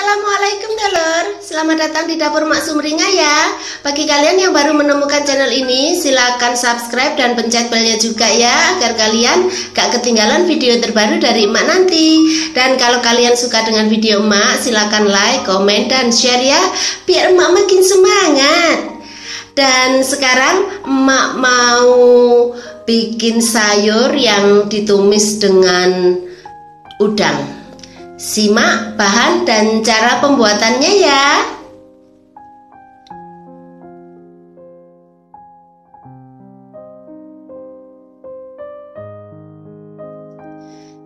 Assalamualaikum dulur, selamat datang di dapur Mak Sumringah ya. Bagi kalian yang baru menemukan channel ini, silakan subscribe dan pencet belnya juga ya, agar kalian gak ketinggalan video terbaru dari Emak nanti. Dan kalau kalian suka dengan video Emak, silakan like, komen, dan share ya, biar Emak makin semangat. Dan sekarang Emak mau bikin sayur yang ditumis dengan udang. Simak bahan dan cara pembuatannya ya.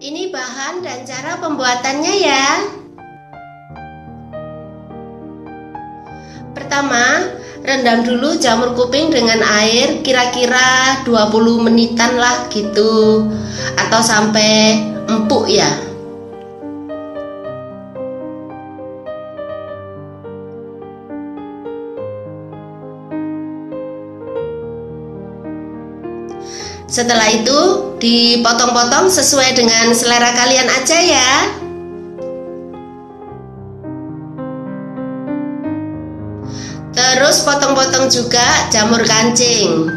Ini bahan dan cara pembuatannya ya. Pertama, rendam dulu jamur kuping dengan air kira-kira 20 menitan lah gitu, atau sampai empuk ya. Setelah itu dipotong-potong sesuai dengan selera kalian aja ya. Terus potong-potong juga jamur kancing.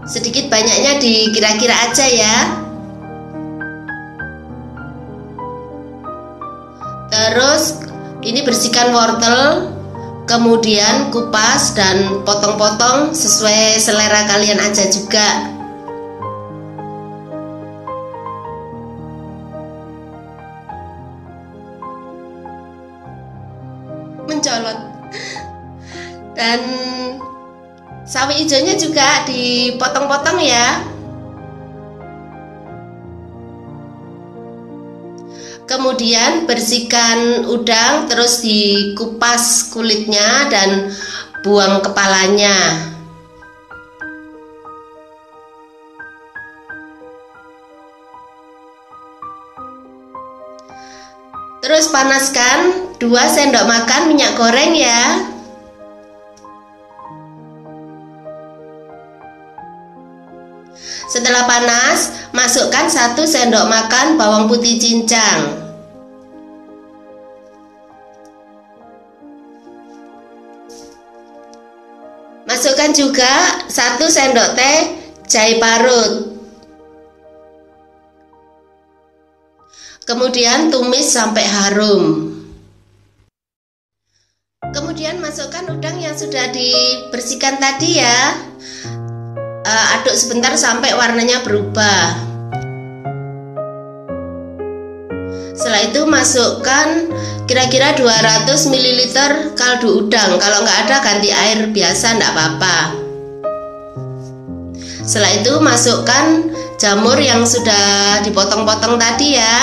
Sedikit banyaknya dikira-kira aja ya. Terus ini bersihkan wortel, kemudian kupas dan potong-potong sesuai selera kalian aja juga. Mencolot. Dan sawi hijaunya juga dipotong-potong ya. Kemudian bersihkan udang, terus dikupas kulitnya dan buang kepalanya. Terus panaskan 2 sendok makan minyak goreng ya. Setelah panas, masukkan 1 sendok makan bawang putih cincang. Masukkan juga 1 sendok teh jahe parut. Kemudian tumis sampai harum. Kemudian masukkan udang yang sudah dibersihkan tadi ya. Aduk sebentar sampai warnanya berubah. Setelah itu masukkan kira-kira 200 ml kaldu udang. Kalau nggak ada ganti air biasa, nggak apa-apa. Setelah itu masukkan jamur yang sudah dipotong-potong tadi ya.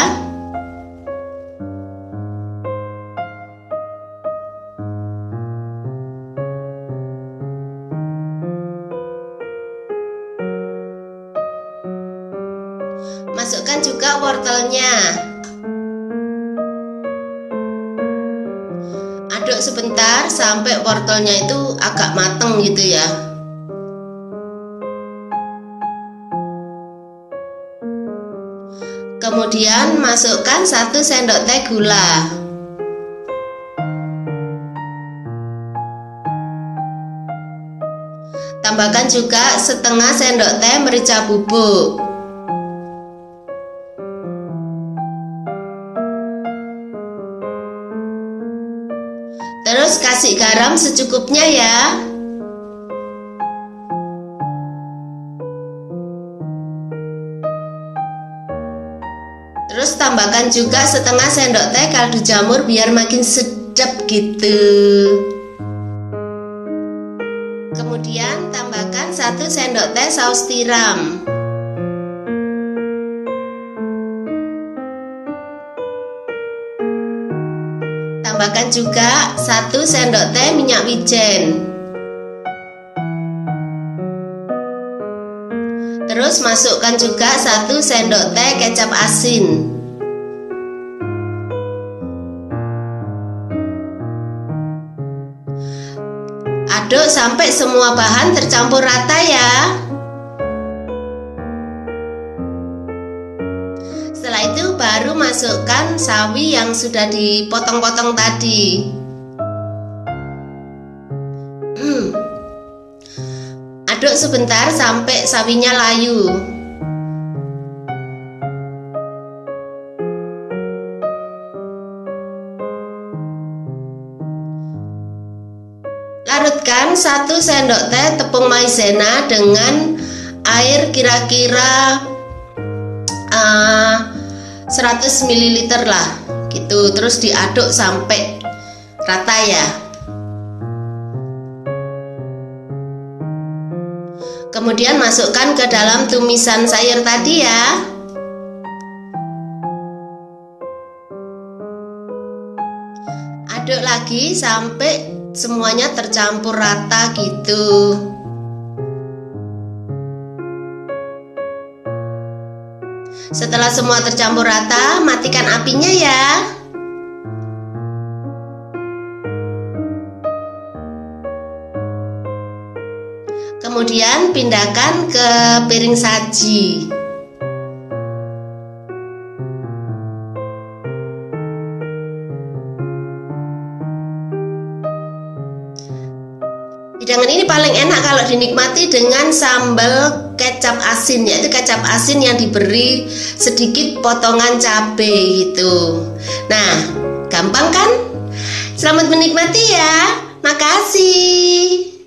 Masukkan juga wortelnya. Aduk sebentar sampai wortelnya itu agak mateng gitu ya. Kemudian masukkan 1 sendok teh gula. Tambahkan juga setengah sendok teh merica bubuk. Terus kasih garam secukupnya ya. Terus tambahkan juga setengah sendok teh kaldu jamur biar makin sedap gitu. Kemudian tambahkan 1 sendok teh saus tiram. Tambahkan juga 1 sendok teh minyak wijen. Terus masukkan juga 1 sendok teh kecap asin. Aduk sampai semua bahan tercampur rata ya. Setelah itu baru masukkan sawi yang sudah dipotong-potong tadi. Aduk sebentar sampai sawinya layu. Larutkan 1 sendok teh tepung maizena dengan air kira-kira 100 ml lah gitu. Terus diaduk sampai rata ya. Kemudian masukkan ke dalam tumisan sayur tadi ya. Aduk lagi sampai semuanya tercampur rata gitu. Setelah semua tercampur rata, matikan apinya ya. Kemudian pindahkan ke piring saji. Hidangan ini paling enak kalau dinikmati dengan sambal kecap asin, yaitu kecap asin yang diberi sedikit potongan cabai gitu. Nah, gampang kan? Selamat menikmati ya. Makasih.